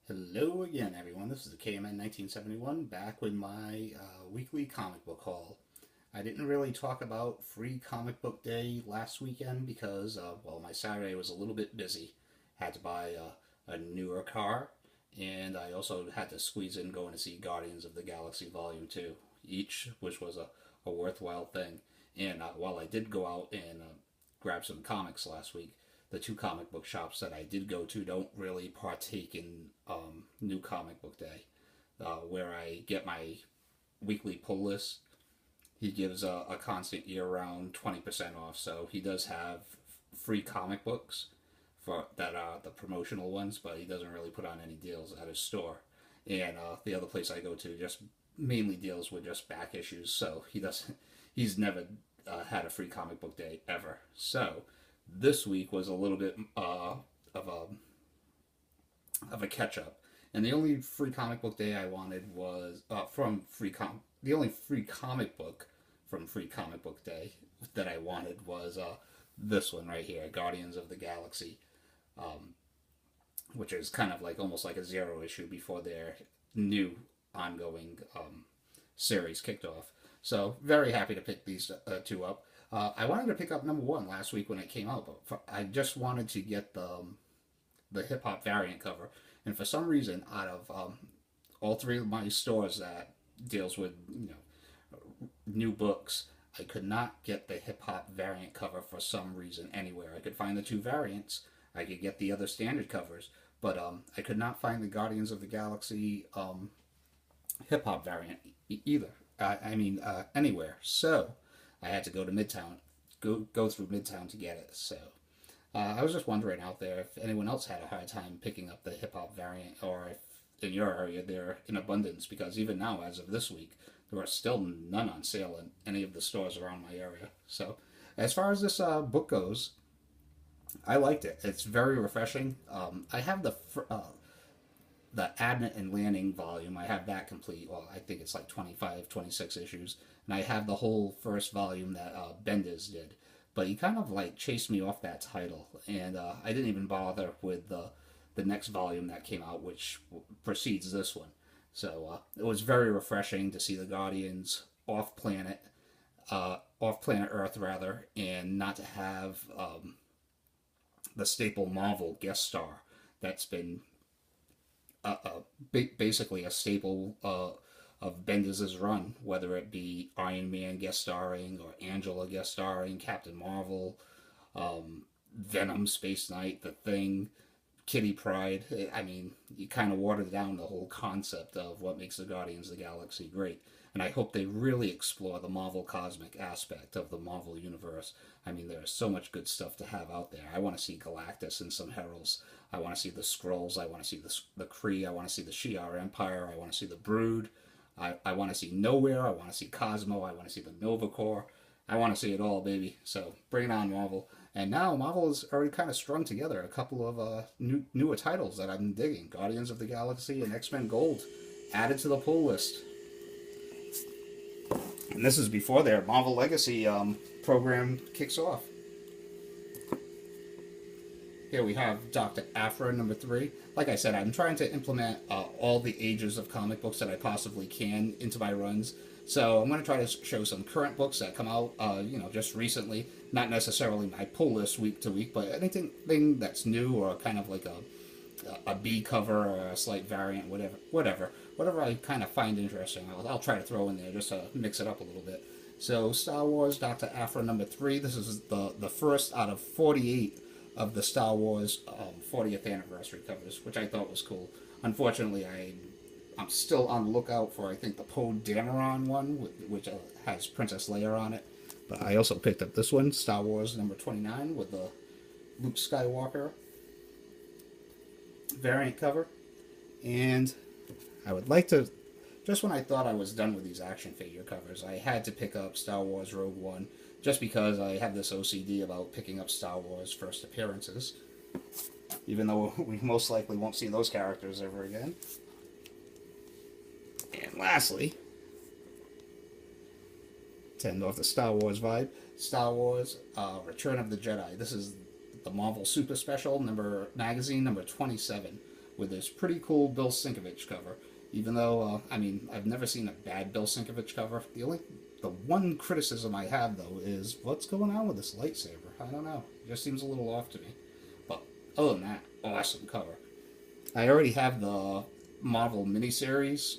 Hello again, everyone. This is the KMN 1971 back with my weekly comic book haul. I didn't really talk about Free Comic Book Day last weekend because, well, my Saturday was a little bit busy. Had to buy a newer car, and I also had to squeeze in going to see Guardians of the Galaxy Volume 2, each, which was a worthwhile thing. And while I did go out and grab some comics last week, the two comic book shops that I did go to don't really partake in New Comic Book Day, where I get my weekly pull list. He gives a constant year-round 20% off, so he does have free comic books for that are the promotional ones, but he doesn't really put on any deals at his store. And the other place I go to just mainly deals with just back issues, so he's never had a free comic book day ever. So this week was a little bit of a catch up, and the only free comic book day I wanted was the only free comic book from Free Comic Book Day that I wanted was this one right here, Guardians of the Galaxy, which is kind of like almost like a zero issue before their new ongoing series kicked off. So very happy to pick these two up. I wanted to pick up number one last week when it came out, but I just wanted to get the hip hop variant cover, and for some reason, out of all three of my stores that deals with new books, I could not get the hip hop variant cover for some reason anywhere. I could find the two variants, I could get the other standard covers, but I could not find the Guardians of the Galaxy hip hop variant either. Anywhere. So I had to go to Midtown, go through Midtown to get it. So I was just wondering out there if anyone else had a hard time picking up the hip hop variant, or if in your area they're in abundance. Because even now, as of this week, there are still none on sale in any of the stores around my area. So as far as this book goes, I liked it. It's very refreshing. I have the Advent and Landing volume. I have that complete. Well, I think it's like 25, 26 issues. And I have the whole first volume that Bendis did. But he kind of like chased me off that title. And I didn't even bother with the next volume that came out, which precedes this one. So it was very refreshing to see the Guardians off planet Earth rather, and not to have the staple Marvel guest star that's been basically a staple of Bendis' run, whether it be Iron Man guest starring or Angela guest starring, Captain Marvel, Venom, Space Knight, The Thing, Kitty Pryde. I mean, you kind of watered down the whole concept of what makes the Guardians of the Galaxy great. And I hope they really explore the Marvel cosmic aspect of the Marvel universe. I mean, there's so much good stuff to have out there. I want to see Galactus and some Heralds. I want to see the Skrulls. I want to see the Kree. I want to see the Shi'ar Empire. I want to see the Brood. I want to see Nowhere. I want to see Cosmo. I want to see the Nova Corps. I want to see it all, baby. So bring it on, Marvel. And now Marvel has already kind of strung together a couple of newer titles that I'm digging. Guardians of the Galaxy and X-Men Gold added to the pull list. And this is before their Marvel Legacy program kicks off. Here we have Dr. Aphra number 3. Like I said, I'm trying to implement all the ages of comic books that I possibly can into my runs. So I'm going to try to show some current books that come out, just recently. Not necessarily my pull list week to week, but anything that's new or kind of like a B cover or a slight variant, whatever I kind of find interesting, I'll try to throw in there just to mix it up a little bit. So Star Wars Dr. Aphra number 3. This is the first out of 48 of the Star Wars 40th anniversary covers, which I thought was cool. Unfortunately, I'm still on the lookout for, I think, the Poe Dameron one, which has Princess Leia on it. But I also picked up this one, Star Wars number 29, with the Luke Skywalker variant cover. And I would like to, just when I thought I was done with these action figure covers, I had to pick up Star Wars Rogue One, just because I have this OCD about picking up Star Wars first appearances, even though we most likely won't see those characters ever again. And lastly, to end off the Star Wars vibe, Star Wars Return of the Jedi. This is the Marvel Super Special magazine number 27, with this pretty cool Bill Sienkiewicz cover. Even though, I mean, I've never seen a bad Bill Sienkiewicz cover. The one criticism I have, though, is what's going on with this lightsaber? I don't know. It just seems a little off to me. But other than that, awesome cover. I already have the Marvel miniseries,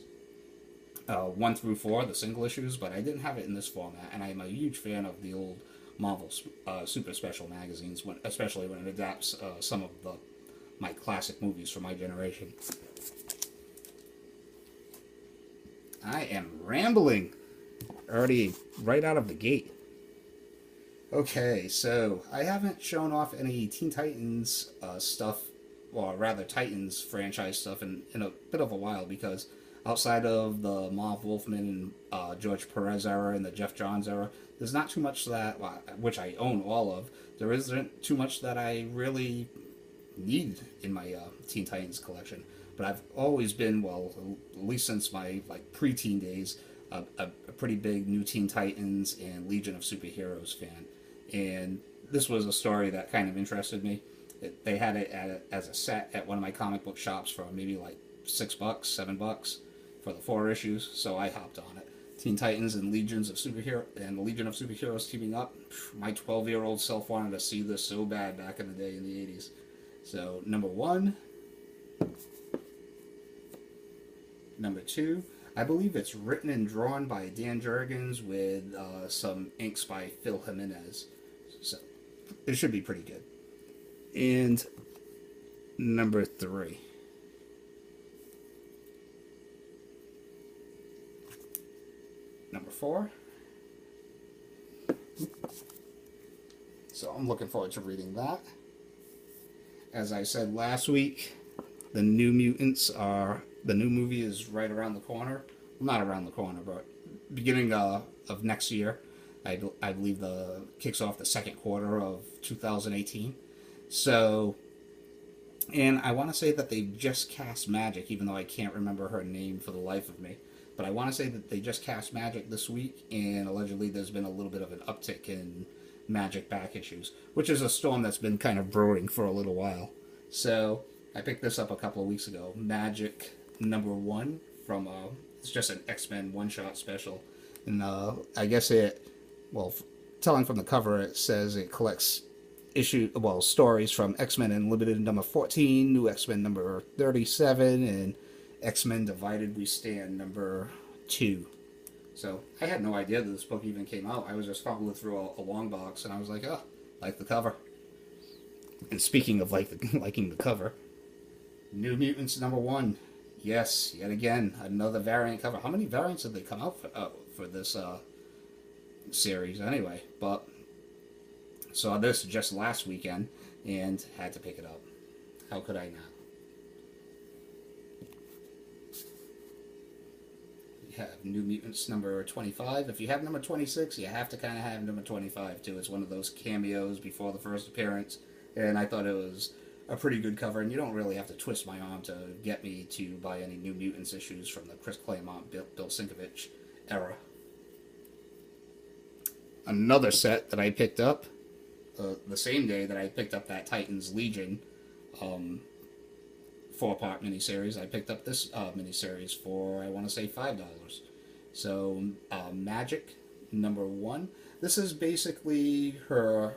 1 through 4, the single issues, but I didn't have it in this format, and I'm a huge fan of the old Marvel Super Special magazines, especially when it adapts some of my classic movies from my generation. I am rambling already right out of the gate. Okay, so I haven't shown off any Teen Titans stuff, or rather Titans franchise stuff in a bit of a while, because outside of the Marv Wolfman and George Perez era and the Jeff Johns era, there's not too much that, which I own all of, there isn't too much that I really need in my Teen Titans collection. But I've always been, well, at least since my preteen days, a pretty big New Teen Titans and Legion of Superheroes fan. And this was a story that kind of interested me. They had it as a set at one of my comic book shops for maybe $6, $7 for the 4 issues, so I hopped on it. Teen Titans and Legion of Superheroes teaming up. My 12-year-old self wanted to see this so bad back in the day in the 80s. So, number 1. Number 2, I believe it's written and drawn by Dan Jurgens with some inks by Phil Jimenez. So, it should be pretty good. And number 3. Number 4. So I'm looking forward to reading that. As I said last week, the New movie is right around the corner. Well, not around the corner, but beginning of next year. I believe kicks off the second quarter of 2018. So, and I want to say that they just cast Magik, even though I can't remember her name for the life of me. But I want to say that they just cast Magik this week, and allegedly there's been a little bit of an uptick in Magik back issues, which is a storm that's been kind of brewing for a little while. So, I picked this up a couple of weeks ago. Magik number 1 from, it's just an X-Men one-shot special. And I guess telling from the cover, it says it collects stories from X-Men Unlimited number 14, New X-Men number 37, and X-Men Divided We Stand number 2. So I had no idea that this book even came out. I was just fumbling through a long box, and I was like, oh, like the cover. And speaking of liking the cover, New Mutants number 1. Yes, yet again, another variant cover. How many variants did they come out for this series anyway? But saw this just last weekend and had to pick it up. How could I not? You have New Mutants number 25. If you have number 26, you have to kind of have number 25 too. It's one of those cameos before the first appearance, and I thought it was a pretty good cover, and you don't really have to twist my arm to get me to buy any New Mutants issues from the Chris Claremont, Bill Sienkiewicz era. Another set that I picked up the same day that I picked up that Titans Legion 4-part miniseries. I picked up this miniseries for, I want to say, $5. So, Magik number 1. This is basically her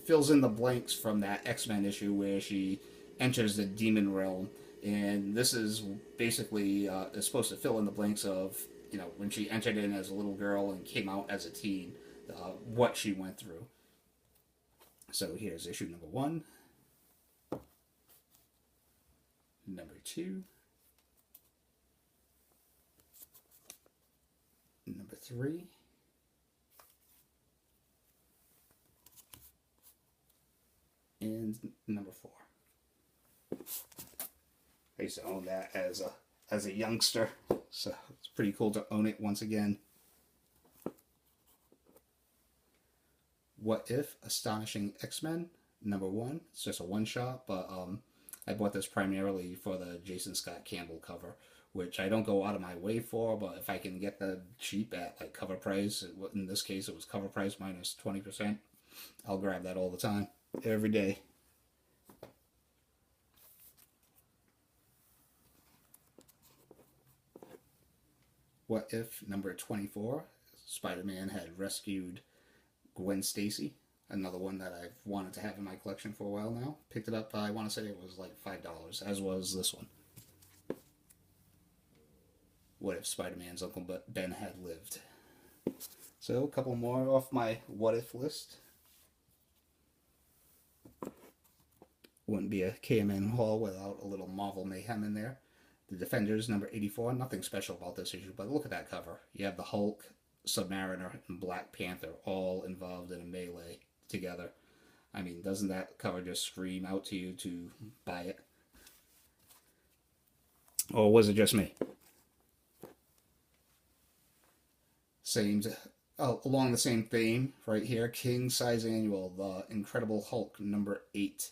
fills in the blanks from that X-Men issue where she enters the demon realm, and this is basically is supposed to fill in the blanks of, when she entered in as a little girl and came out as a teen, what she went through. So here's issue number 1, number 2, number 3, and number 4. I used to own that as a youngster, so it's pretty cool to own it once again. What If Astonishing X-Men number 1. It's just a one-shot, but I bought this primarily for the Jason Scott Campbell cover, which I don't go out of my way for, but if I can get the cheap at cover price, in this case it was cover price minus 20%, I'll grab that all the time, every day. What If number 24. Spider-Man had rescued Gwen Stacy. Another one that I've wanted to have in my collection for a while now. Picked it up, I want to say it was like $5, as was this one. What If Spider-Man's Uncle Ben had lived. So, a couple more off my what if list. Wouldn't be a KMN haul without a little Marvel mayhem in there. The Defenders, number 84. Nothing special about this issue, but look at that cover. You have the Hulk, Submariner, and Black Panther all involved in a melee together. I mean, doesn't that cover just scream out to you to buy it? Or was it just me? Same, along the same theme, right here, King Size Annual, The Incredible Hulk, number 8.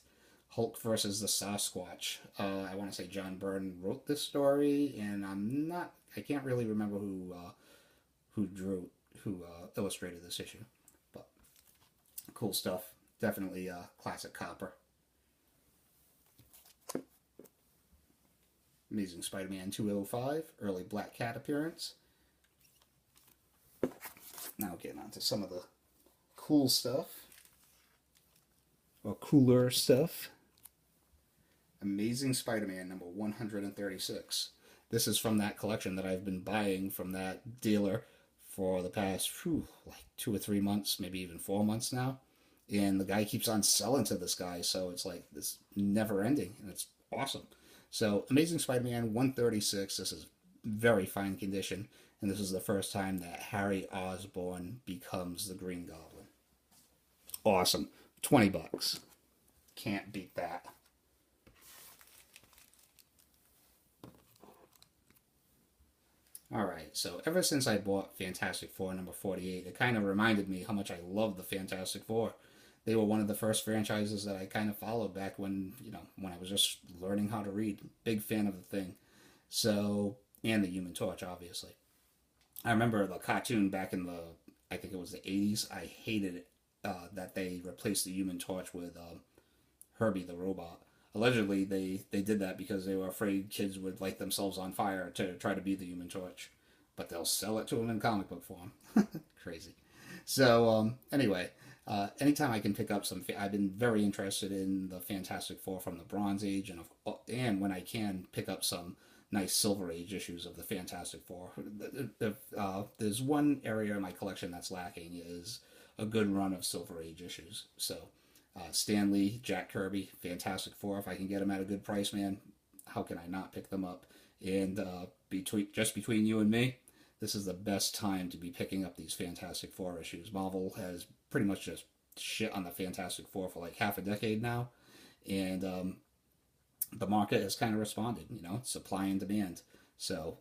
Hulk versus the Sasquatch. I want to say John Byrne wrote this story, and I can't really remember who illustrated this issue, but cool stuff. Definitely classic copper. Amazing Spider-Man 205, early Black Cat appearance. Now getting on to some of the cool stuff, or cooler stuff. Amazing Spider-Man number 136. This is from that collection that I've been buying from that dealer for the past like 2 or 3 months, maybe even 4 months now. And the guy keeps on selling to this guy, so it's like this never ending, and it's awesome. So Amazing Spider-Man 136. This is very fine condition, and this is the first time that Harry Osborn becomes the Green Goblin. Awesome. $20. Can't beat that. Alright, so ever since I bought Fantastic Four number 48, it kind of reminded me how much I love the Fantastic Four. They were one of the first franchises that I kind of followed back when, when I was just learning how to read. Big fan of the Thing. So, and the Human Torch, obviously. I remember the cartoon back in I think it was the 80s. I hated it that they replaced the Human Torch with Herbie the Robot. Allegedly, they did that because they were afraid kids would light themselves on fire to try to be the Human Torch. But they'll sell it to them in comic book form. Crazy. So, anyway, anytime I can pick up I've been very interested in the Fantastic Four from the Bronze Age, and when I can pick up some nice Silver Age issues of the Fantastic Four. There's one area in my collection that's lacking is a good run of Silver Age issues. So, Stan Lee, Jack Kirby, Fantastic Four. If I can get them at a good price, man, how can I not pick them up? And between you and me, this is the best time to be picking up these Fantastic Four issues. Marvel has pretty much just shit on the Fantastic Four for like half a decade now, and the market has kind of responded. Supply and demand. So,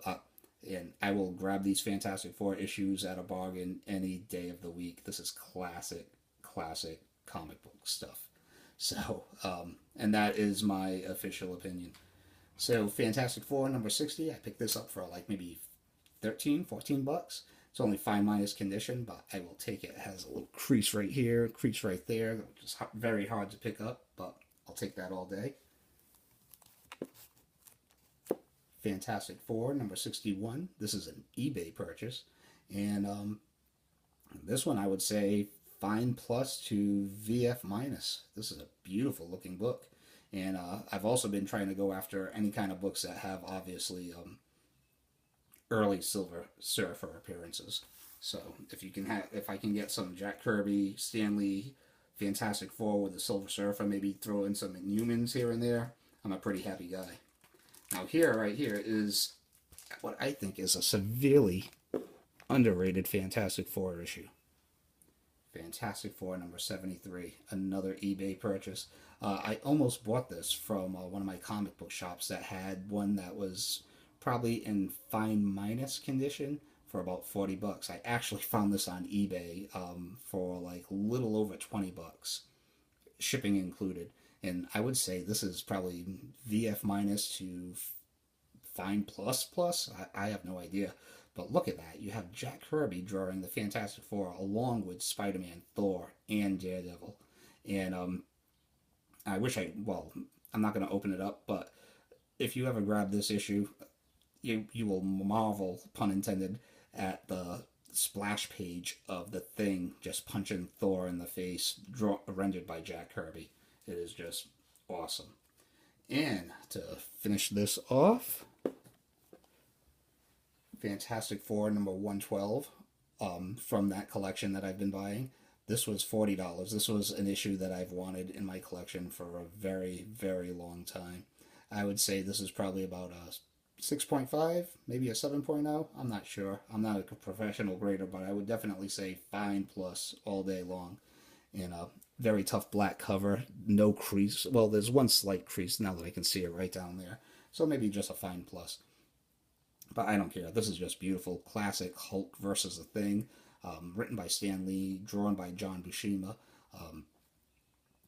and I will grab these Fantastic Four issues at a bargain any day of the week. This is classic comic book stuff. So, and that is my official opinion. So, Fantastic Four number 60, I picked this up for like maybe $13-14. It's only fine minus condition, but I will take it. It has a little crease right here, crease right there. It's very hard to pick up, but I'll take that all day. Fantastic Four number 61. This is an eBay purchase, and this one I would say fine plus to VF minus. This is a beautiful looking book, and I've also been trying to go after any kind of books that have obviously early Silver Surfer appearances. So if I can get some Jack Kirby, Stan Lee, Fantastic Four with the Silver Surfer, maybe throw in some Inhumans here and there, I'm a pretty happy guy. Now right here is what I think is a severely underrated Fantastic Four issue. Fantastic Four number 73, another eBay purchase. I almost bought this from one of my comic book shops that had one that was probably in fine minus condition for about $40. I actually found this on eBay for like a little over $20, shipping included. And I would say this is probably VF minus to fine plus. I have no idea. But look at that. You have Jack Kirby drawing the Fantastic Four along with Spider-Man, Thor, and Daredevil. And I'm not going to open it up, but if you ever grab this issue, you will marvel, pun intended, at the splash page of the Thing just punching Thor in the face, rendered by Jack Kirby. It is just awesome. And to finish this off, Fantastic Four number 112, from that collection that I've been buying. This was $40. This was an issue that I've wanted in my collection for a very, very long time. I would say this is probably about a 6.5, maybe a 7.0. I'm not sure. I'm not a professional grader, but I would definitely say fine plus all day long. In a very tough black cover, no crease. Well, there's one slight crease now that I can see it right down there. So maybe just a fine plus. But I don't care. This is just beautiful. Classic Hulk versus the Thing. Written by Stan Lee, drawn by John Buscema.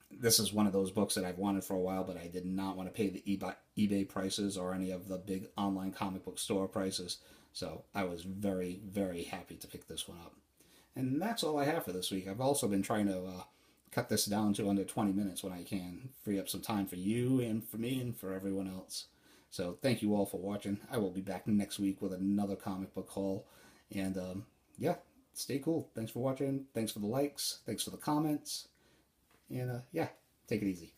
This is one of those books that I've wanted for a while, but I did not want to pay the eBay prices or any of the big online comic book store prices. So I was very, very happy to pick this one up. And that's all I have for this week. I've also been trying to cut this down to under 20 minutes when I can, free up some time for you and for me and for everyone else. So thank you all for watching. I will be back next week with another comic book haul. And yeah, stay cool. Thanks for watching. Thanks for the likes. Thanks for the comments. And yeah, take it easy.